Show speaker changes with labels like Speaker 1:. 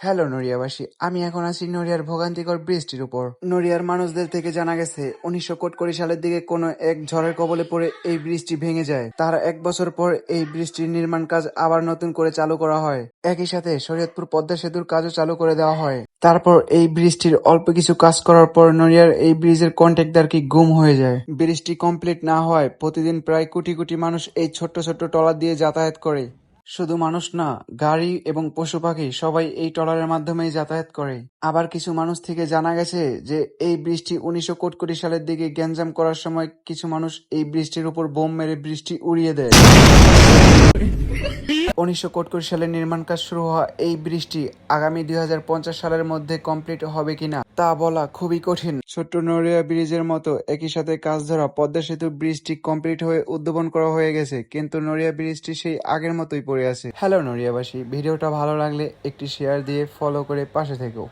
Speaker 1: Hello নড়িয়াবাসী, আমি এখন আছি নড়িয়ার ভোগান্তিকর ব্রিজটির উপর। নড়িয়ার মানুষদের থেকে জানা গেছে 1900 সালের দিকে কোনো এক ঝড়ের কবলে পড়ে এই ব্রিজটি ভেঙে যায়। তার 1 বছর পর এই ব্রিজটির নির্মাণ কাজ আবার নতুন করে চালু করা হয়। একই সাথে শরীয়তপুর পদ্মা সেতুর কাজও চালু করে দেওয়া হয়। তারপর এই ব্রিজটির অল্প কিছু কাজ করার পর নড়িয়ার এই ব্রিজের কন্ট্রাক্টর কি গুম হয়ে যায়। ব্রিজটি কমপ্লিট না হয় প্রতিদিন প্রায় কোটি কোটি মানুষ এই ছোট্ট ছোট্ট ট্রলার দিয়ে যাতায়াত করে। শুধু মানুষ না, গাড়ি এবং পশু পাখি সবাই এই ট্রলারের মাধ্যমেই যাতায়াত করে। আবার কিছু মানুষ থেকে জানা গেছে যে এই ব্রিজটি 1900 সালের দিকে গ্যাঞ্জাম করার সময় কিছু মানুষ এই ব্রিজটির উপর বোম মেরে ব্রিজটি উড়িয়ে দেয়। 1900 সালে নির্মাণ কাজ শুরু হওয়া এই ব্রিজটি আগামী 2050 সালের মধ্যে কমপ্লিট হবে কিনা তা বলা খুবই কঠিন। ছোট্ট নড়িয়া ব্রিজের মতো একই সাথে কাজ ধরা পদ্মা সেতু ব্রিজটি কমপ্লিট হয়ে উদ্বোধন করা হয়ে গেছে, কিন্তু নড়িয়া ব্রিজটি সেই আগের মতোই পড়ে আছে। হ্যালো নড়িয়াবাসী, ভিডিওটা ভালো লাগলে একটি শেয়ার দিয়ে ফলো করে পাশে থেকো।